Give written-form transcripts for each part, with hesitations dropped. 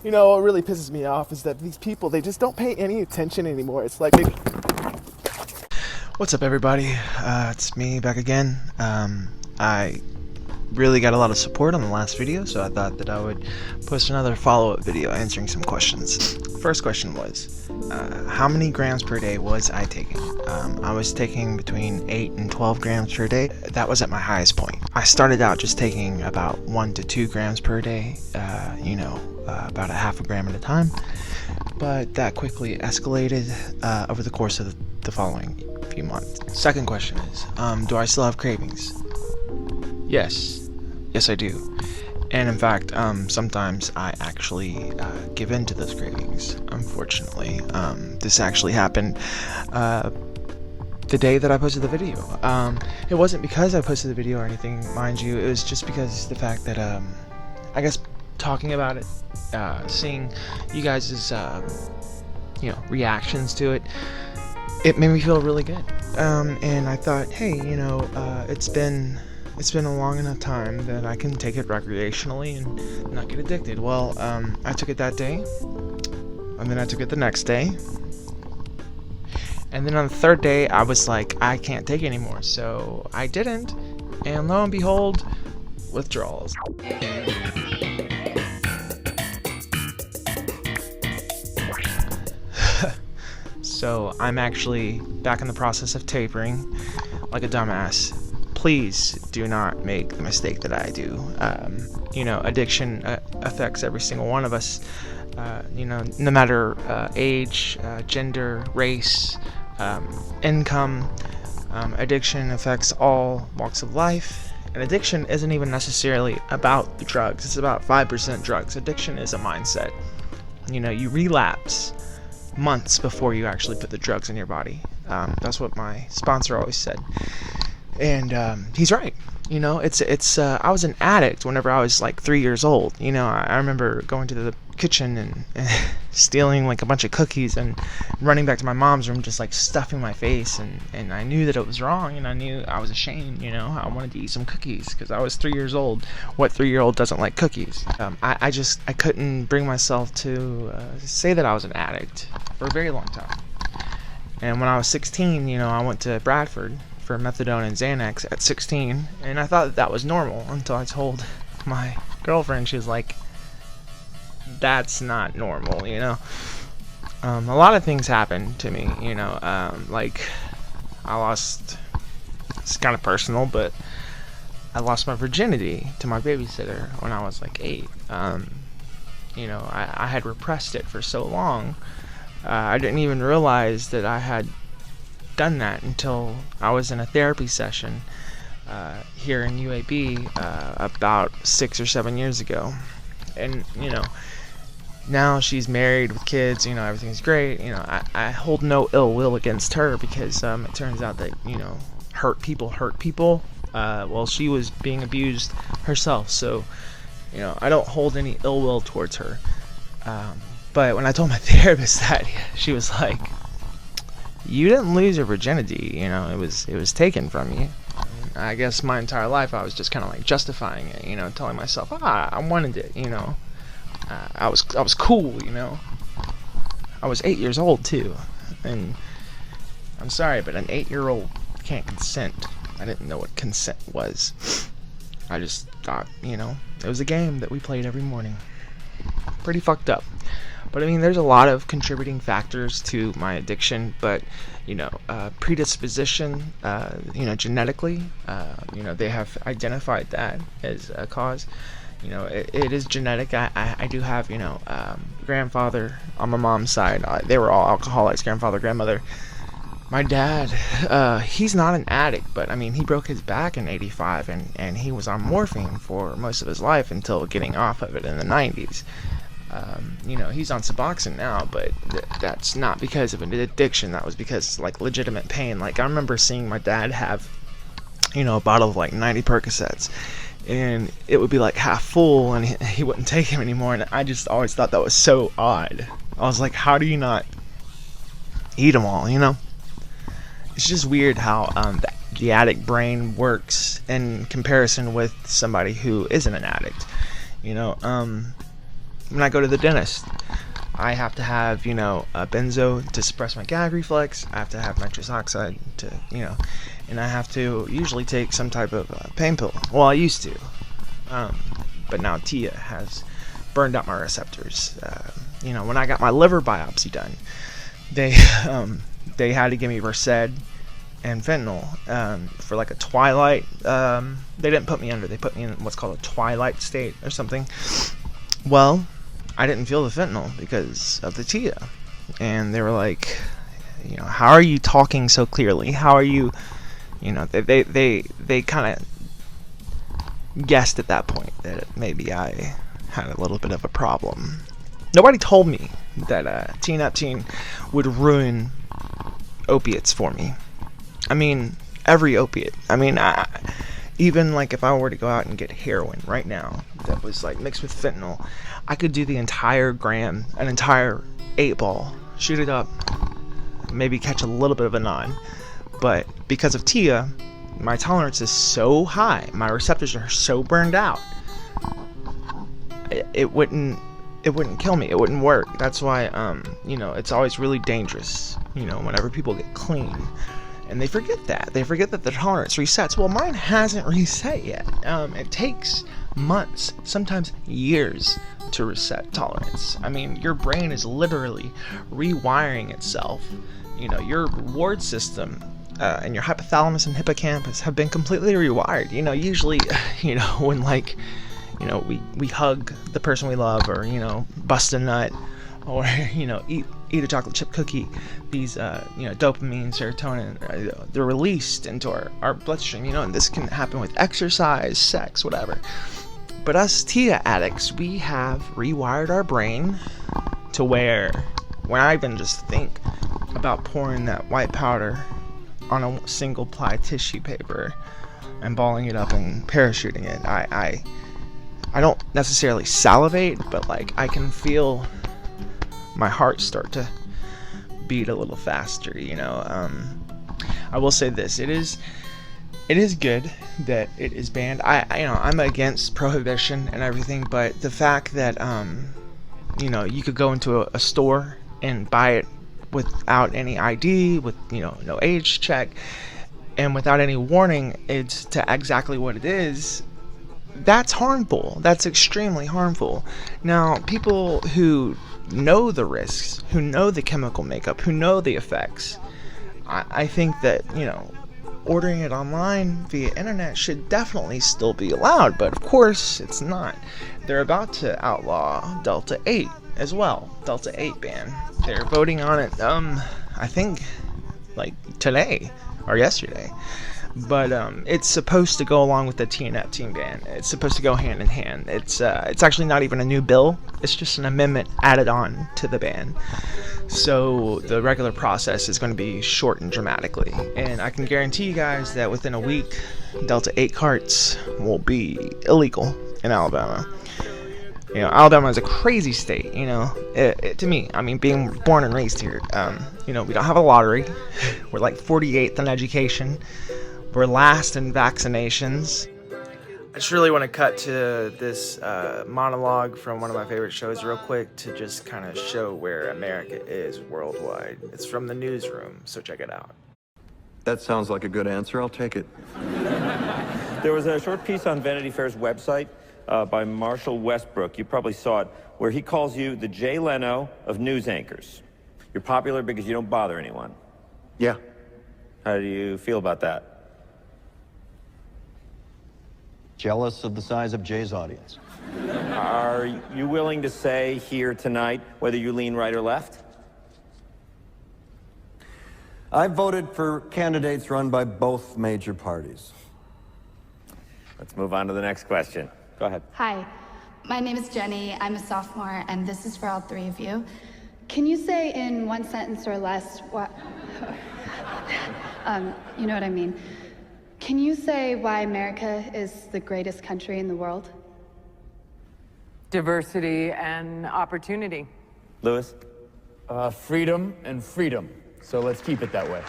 You know, what really pisses me off is that these people, they just don't pay any attention anymore. It's like What's up, everybody? It's me back again. I really got a lot of support on the last video, so I thought that I would post another follow-up video answering some questions. First question was, how many grams per day was I taking? I was taking between 8 and 12 grams per day. That was at my highest point. I started out just taking about 1 to 2 grams per day, about a half a gram at a time, but that quickly escalated over the course of the following few months. Second question is, do I still have cravings? Yes, I do. And in fact, sometimes I actually give in to those cravings, unfortunately. This actually happened the day that I posted the video. It wasn't because I posted the video or anything, mind you. It was just because the fact that, I guess, talking about it, seeing you guys' reactions to it, it made me feel really good. And I thought, hey, it's been a long enough time that I can take it recreationally and not get addicted. Well, I took it that day, and then I took it the next day, and then on the third day, I was like, I can't take it anymore, so I didn't, and lo and behold, withdrawals. So I'm actually back in the process of tapering like a dumbass. Please do not make the mistake that I do. Addiction affects every single one of us, no matter age, gender, race, income. Addiction affects all walks of life. And addiction isn't even necessarily about the drugs. It's about 5% drugs. Addiction is a mindset. You relapse months before you actually put the drugs in your body. That's what my sponsor always said. And he's right. I was an addict whenever I was like 3 years old. I remember going to the kitchen and stealing like a bunch of cookies and running back to my mom's room, just like stuffing my face, and I knew that it was wrong, and I knew I was ashamed. I wanted to eat some cookies because I was 3 years old. What 3-year-old doesn't like cookies? I couldn't bring myself to say that I was an addict for a very long time. And when I was 16, I went to Bradford for methadone and Xanax at 16, and I thought that was normal until I told my girlfriend. She was like, that's not normal. A lot of things happened to me, like I lost, it's kind of personal, but I lost my virginity to my babysitter when I was like 8. I had repressed it for so long. I didn't even realize that I had done that until I was in a therapy session here in UAB about 6 or 7 years ago. And now she's married with kids, everything's great. I hold no ill will against her because it turns out that hurt people. Well, she was being abused herself, so I don't hold any ill will towards her. But when I told my therapist that, she was like, you didn't lose your virginity, it was taken from you. And I guess my entire life I was just kind of like justifying it, telling myself, I wanted it, I was cool, I was 8 years old too, and I'm sorry, but an 8-year-old can't consent. I didn't know what consent was. I just thought, it was a game that we played every morning. Pretty fucked up. But I mean, there's a lot of contributing factors to my addiction, but predisposition, genetically, they have identified that as a cause. It is genetic. I do have, grandfather on my mom's side. They were all alcoholics, grandfather, grandmother. My dad, he's not an addict, but I mean, he broke his back in '85, and he was on morphine for most of his life until getting off of it in the 90s. He's on Suboxone now, but that's not because of an addiction. That was because, like, legitimate pain. Like, I remember seeing my dad have, a bottle of, like, 90 Percocets, and it would be, like, half full, and he wouldn't take him anymore, and I just always thought that was so odd. I was like, how do you not eat them all, It's just weird how the addict brain works in comparison with somebody who isn't an addict, when I go to the dentist. I have to have, a benzo to suppress my gag reflex. I have to have nitrous oxide to, and I have to usually take some type of pain pill. Well, I used to. But now Tia has burned out my receptors. When I got my liver biopsy done, they had to give me Versed and fentanyl for like a twilight. They didn't put me under. They put me in what's called a twilight state or something. Well, I didn't feel the fentanyl because of the Tia, and they were like, how are you talking so clearly? How are you? They kind of guessed at that point that maybe I had a little bit of a problem. Nobody told me that T-Neptine would ruin opiates for me. I mean, every opiate. I mean, even like if I were to go out and get heroin right now that was like mixed with fentanyl, I could do the entire gram, an entire 8-ball, shoot it up, maybe catch a little bit of a nod. But because of Tia, my tolerance is so high, my receptors are so burned out, it wouldn't kill me. It wouldn't work. That's why it's always really dangerous, whenever people get clean. And they forget that. They forget that the tolerance resets. Well, mine hasn't reset yet. It takes months, sometimes years, to reset tolerance. I mean, your brain is literally rewiring itself. Your reward system and your hypothalamus and hippocampus have been completely rewired. Usually, when we hug the person we love, or bust a nut, or eat a chocolate chip cookie, these dopamine, serotonin, they're released into our bloodstream, and this can happen with exercise, sex, whatever. But us Tia addicts, we have rewired our brain to where when I even just think about pouring that white powder on a single ply tissue paper and balling it up and parachuting it, I don't necessarily salivate, but like I can feel my heart start to beat a little faster. I will say this: it is good that it is banned. I'm against prohibition and everything, but the fact that you could go into a store and buy it without any ID, with no age check, and without any warning, it's to exactly what it is. That's harmful. That's extremely harmful. Now, people who know the risks, who know the chemical makeup, who know the effects, I think that, ordering it online via internet should definitely still be allowed, but of course it's not. They're about to outlaw Delta 8 as well. Delta 8 ban. They're voting on it, I think, like today or yesterday. But it's supposed to go along with the T-Neptine ban. It's supposed to go hand in hand. It's actually not even a new bill. It's just an amendment added on to the ban. So the regular process is going to be shortened dramatically. And I can guarantee you guys that within a week, Delta 8 carts will be illegal in Alabama. Alabama is a crazy state, to me. I mean, being born and raised here, we don't have a lottery. We're like 48th in education. We're last in vaccinations. I just really want to cut to this monologue from one of my favorite shows real quick to just kind of show where America is worldwide. It's from the newsroom, so check it out. That sounds like a good answer. I'll take it. There was a short piece on Vanity Fair's website by Marshall Westbrook. You probably saw it, where he calls you the Jay Leno of news anchors. You're popular because you don't bother anyone. Yeah. How do you feel about that? Jealous of the size of Jay's audience. Are you willing to say here tonight whether you lean right or left? I voted for candidates run by both major parties. Let's move on to the next question. Go ahead. Hi, my name is Jenny. I'm a sophomore, and this is for all three of you. Can you say in one sentence or less what... you know what I mean. Can you say why America is the greatest country in the world? Diversity and opportunity. Lewis? Freedom and freedom. So let's keep it that way.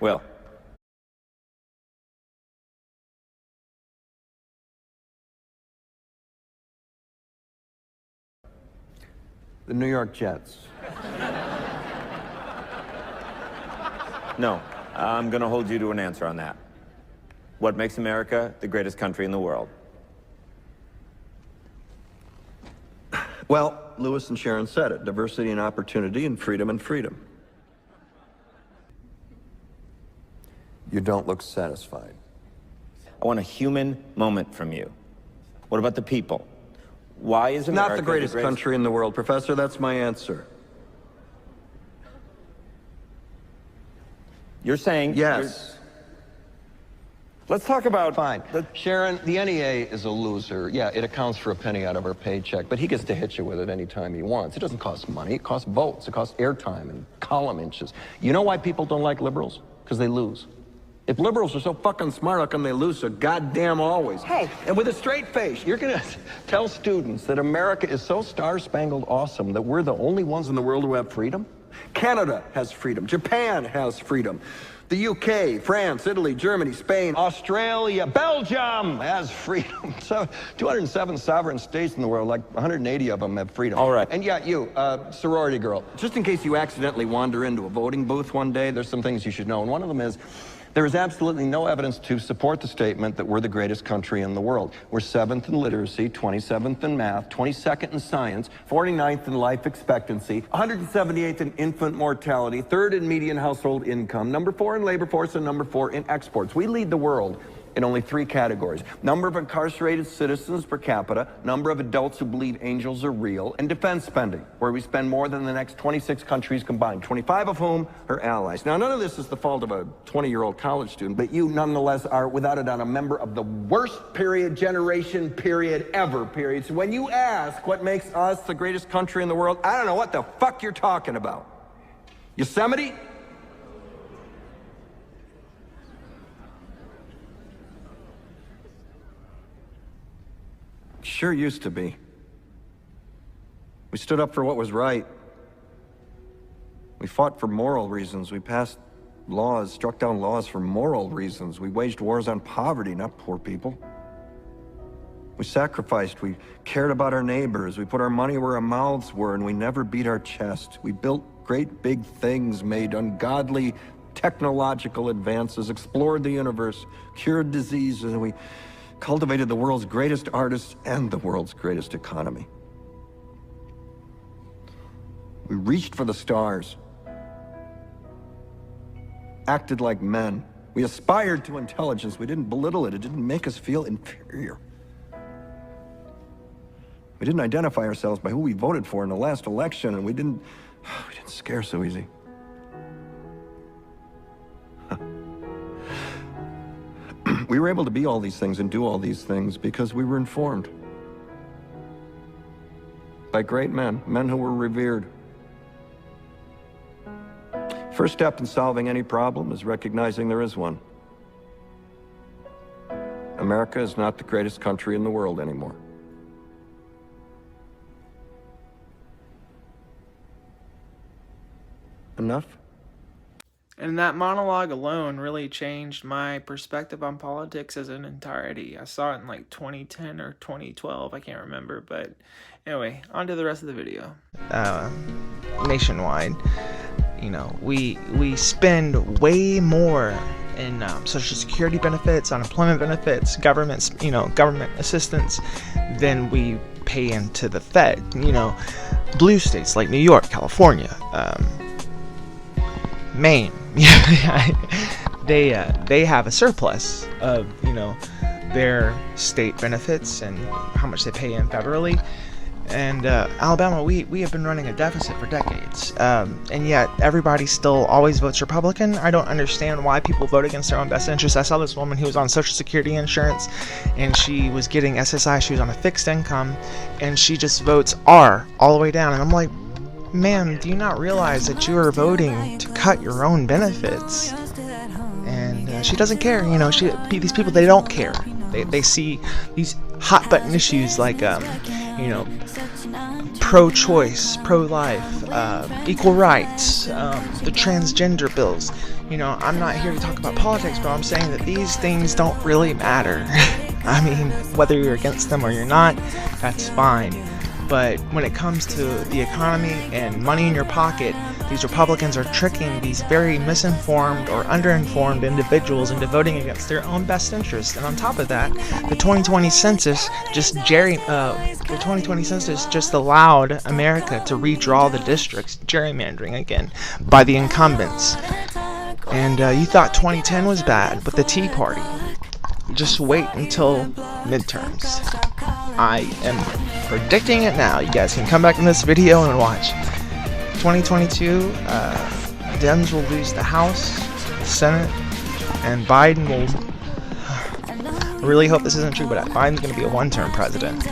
Will? The New York Jets. No, I'm going to hold you to an answer on that. What makes America the greatest country in the world? Well, Lewis and Sharon said it. Diversity and opportunity and freedom and freedom. You don't look satisfied. I want a human moment from you. What about the people? Why is America Not the greatest country in the world, Professor. That's my answer. You're saying... Yes. Let's talk about... Fine. Sharon, the NEA is a loser. Yeah, it accounts for a penny out of her paycheck, but he gets to hit you with it anytime he wants. It doesn't cost money. It costs votes. It costs airtime and column inches. You know why people don't like liberals? Because they lose. If liberals are so fucking smart, how come they lose so goddamn always? Hey, and with a straight face, you're gonna tell students that America is so star-spangled awesome that we're the only ones in the world who have freedom? Canada has freedom. Japan has freedom. The UK, France, Italy, Germany, Spain, Australia, Belgium has freedom. So 207 sovereign states in the world, like 180 of them have freedom. All right. And yeah, you, sorority girl, just in case you accidentally wander into a voting booth one day, there's some things you should know. And one of them is, there is absolutely no evidence to support the statement that we're the greatest country in the world. We're 7th in literacy, 27th in math, 22nd in science, 49th in life expectancy, 178th in infant mortality, 3rd in median household income, number 4 in labor force, and number 4 in exports. We lead the world in only 3 categories: number of incarcerated citizens per capita, number of adults who believe angels are real, and defense spending, where we spend more than the next 26 countries combined, 25 of whom are allies. Now, none of this is the fault of a 20-year-old college student, but you nonetheless are, without a doubt, a member of the worst generation ever. So when you ask what makes us the greatest country in the world, I don't know what the fuck you're talking about. Yosemite? Sure used to be. We stood up for what was right. We fought for moral reasons. We passed laws, struck down laws for moral reasons. We waged wars on poverty, not poor people. We sacrificed. We cared about our neighbors. We put our money where our mouths were, and we never beat our chest. We built great big things, made ungodly technological advances, explored the universe, cured diseases, and we cultivated the world's greatest artists and the world's greatest economy. We reached for the stars, acted like men. We aspired to intelligence. We didn't belittle it. It didn't make us feel inferior. We didn't identify ourselves by who we voted for in the last election, and we didn't scare so easy. We were able to be all these things and do all these things because we were informed by great men, men who were revered. First step in solving any problem is recognizing there is one. America is not the greatest country in the world anymore. Enough? And that monologue alone really changed my perspective on politics as an entirety. I saw it in like 2010 or 2012, I can't remember. But anyway, on to the rest of the video. Nationwide, you know, we spend way more in Social Security benefits, unemployment benefits, government assistance than we pay into the Fed. You know, blue states like New York, California, Maine, they have a surplus of, you know, their state benefits and how much they pay in federally. And Alabama, we have been running a deficit for decades, and yet everybody still always votes Republican. I don't understand why people vote against their own best interests. I saw this woman who was on Social Security insurance, and she was getting SSI. She was on a fixed income, and she just votes R all the way down. And I'm like, ma'am, do you not realize that you are voting to cut your own benefits? And she doesn't care. You know, these people, they don't care. They see these hot button issues like, you know, pro-choice, pro-life, equal rights, the transgender bills. You know, I'm not here to talk about politics, but I'm saying that these things don't really matter. I mean, whether you're against them or you're not, that's fine. But when it comes to the economy and money in your pocket, these Republicans are tricking these very misinformed or underinformed individuals into voting against their own best interest. And on top of that, the 2020 census just allowed America to redraw the districts, gerrymandering again, by the incumbents. And you thought 2010 was bad, but the Tea Party. Just wait until midterms. I am predicting it now. You guys can come back in this video and watch. 2022, Dems will lose the House, the Senate, and Biden will... I really hope this isn't true, but Biden's going to be a one-term president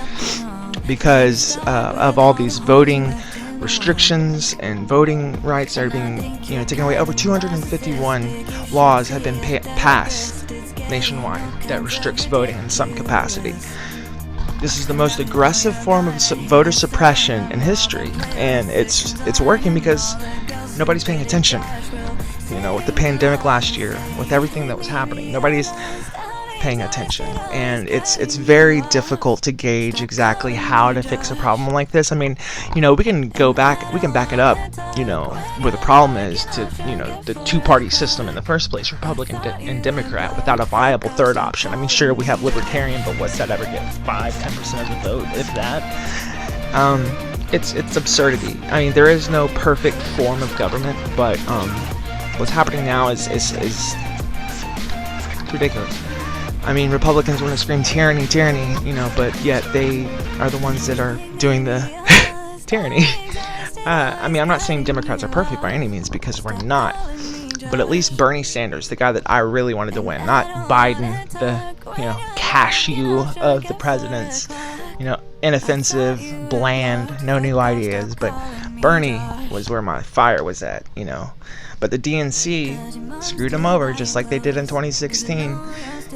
because of all these voting restrictions and voting rights that are being taken away. Over 251 laws have been passed nationwide that restricts voting in some capacity. This is the most aggressive form of voter suppression in history, and it's working because nobody's paying attention. With the pandemic last year, with everything that was happening, nobody's paying attention, and it's very difficult to gauge exactly how to fix a problem like this. I mean, we can back it up, where the problem is to, the two-party system in the first place, Republican and Democrat, without a viable third option. I mean, sure, we have Libertarian, but what's that ever get? 5-10% of the vote, if that? It's absurdity. I mean, there is no perfect form of government, but what's happening now is ridiculous. I mean, Republicans want to scream tyranny, tyranny, but yet they are the ones that are doing the tyranny. I mean, I'm not saying Democrats are perfect by any means, because we're not. But at least Bernie Sanders, the guy that I really wanted to win, not Biden, the, cashew of the presidents, inoffensive, bland, no new ideas. But Bernie was where my fire was at, But the DNC screwed him over just like they did in 2016.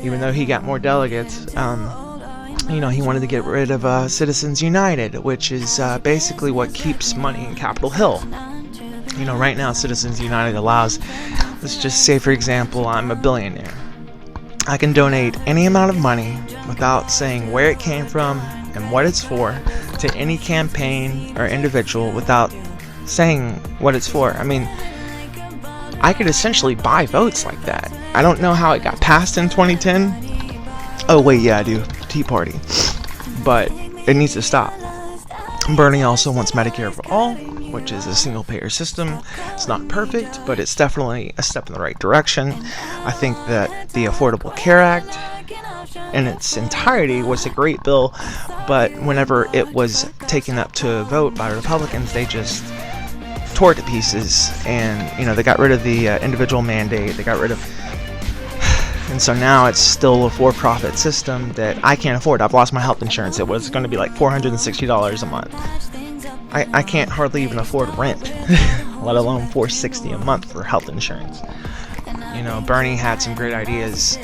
Even though he got more delegates, he wanted to get rid of Citizens United, which is basically what keeps money in Capitol Hill. Right now Citizens United allows, let's just say for example, I'm a billionaire. I can donate any amount of money without saying where it came from and what it's for to any campaign or individual without saying what it's for. I mean, I could essentially buy votes like that. I don't know how it got passed in 2010. Oh wait, yeah, I do. Tea Party. But it needs to stop. Bernie also wants Medicare for all, which is a single-payer system. It's not perfect, but it's definitely a step in the right direction. I think that the Affordable Care Act in its entirety was a great bill, but whenever it was taken up to a vote by Republicans, they just tore it to pieces, and they got rid of the individual mandate. They got rid of, and so now it's still a for-profit system that I can't afford. I've lost my health insurance. It was going to be like $460 a month. I can't hardly even afford rent, let alone $460 a month for health insurance. Bernie had some great ideas,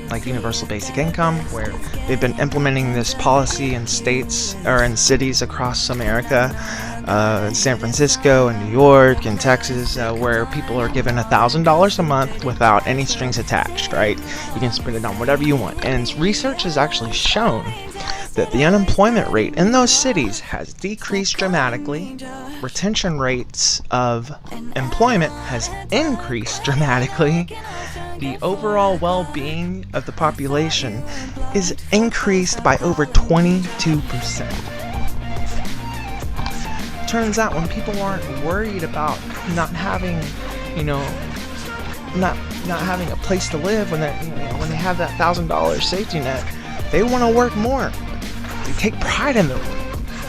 like universal basic income, where they've been implementing this policy in states or in cities across America, in San Francisco and New York and Texas, where people are given $1,000 a month without any strings attached, right? You can spend it on whatever you want. And research has actually shown that the unemployment rate in those cities has decreased dramatically. Retention rates of employment has increased dramatically. The overall well-being of the population is increased by over 22%. Turns out when people aren't worried about not having, not having a place to live, when they have that $1,000 safety net, they want to work more. They take pride in their work.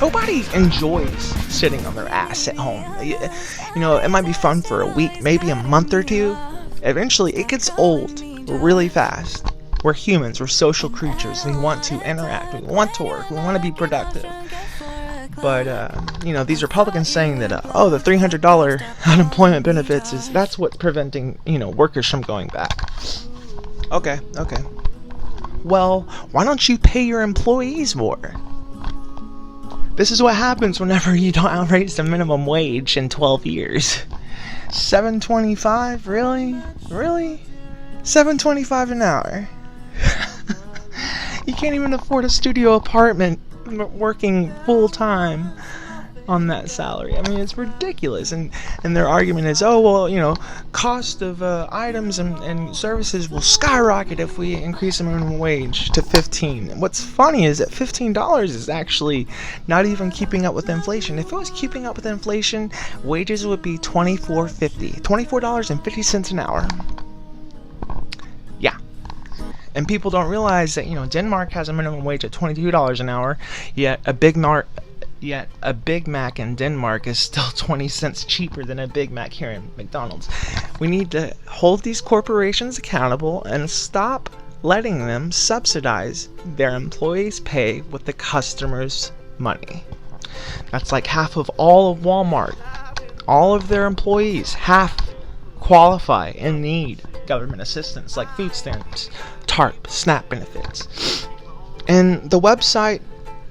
Nobody enjoys sitting on their ass at home. It might be fun for a week, maybe a month or two. Eventually, it gets old really fast. We're humans. We're social creatures. We want to interact. We want to work. We want to be productive. But, these Republicans saying that, the $300 unemployment benefits that's what's preventing, workers from going back. Okay. Well, why don't you pay your employees more? This is what happens whenever you don't raise the minimum wage in 12 years. $7.25? Really? $7.25 an hour? You can't even afford a studio apartment working full time on that salary. I mean, it's ridiculous. And their argument is, oh, well, you know, cost of items and services will skyrocket if we increase the minimum wage to $15. And what's funny is that $15 is actually not even keeping up with inflation. If it was keeping up with inflation, wages would be $24.50 an hour. Yeah. And people don't realize that, you know, Denmark has a minimum wage at $22 an hour, yet a Big Mac in Denmark is still 20 cents cheaper than a Big Mac here in McDonald's. We need to hold these corporations accountable and stop letting them subsidize their employees' pay with the customers' money. That's like half of all of Walmart. All of their employees, half qualify and need government assistance like food stamps, TARP, SNAP benefits. And the website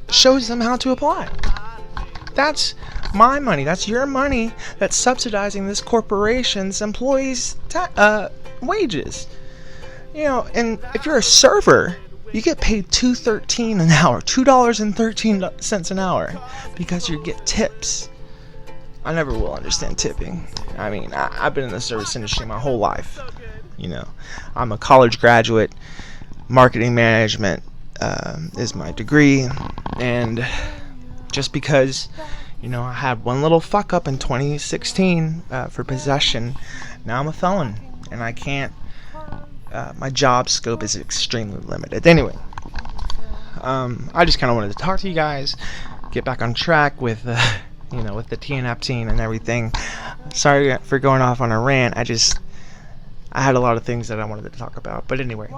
shows them how to apply. That's my money. That's your money that's subsidizing this corporation's employees' wages. You know, and if you're a server, you get paid $2.13 an hour, $2.13 an hour, because you get tips. I never will understand tipping. I mean, I've been in the service industry my whole life. You know, I'm a college graduate. Marketing management is my degree, and just because, you know, I had one little fuck up in 2016 for possession, now I'm a felon, and I can't. My job scope is extremely limited. Anyway, I just kind of wanted to talk to you guys, get back on track with, you know, with the TNF team and everything. Sorry for going off on a rant. I had a lot of things that I wanted to talk about. But anyway,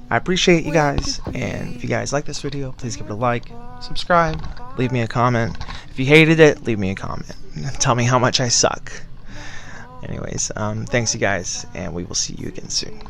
I appreciate you guys, and if you guys like this video, please give it a like, subscribe, leave me a comment. If you hated it, leave me a comment. Tell me how much I suck. Anyways, thanks you guys, and we will see you again soon.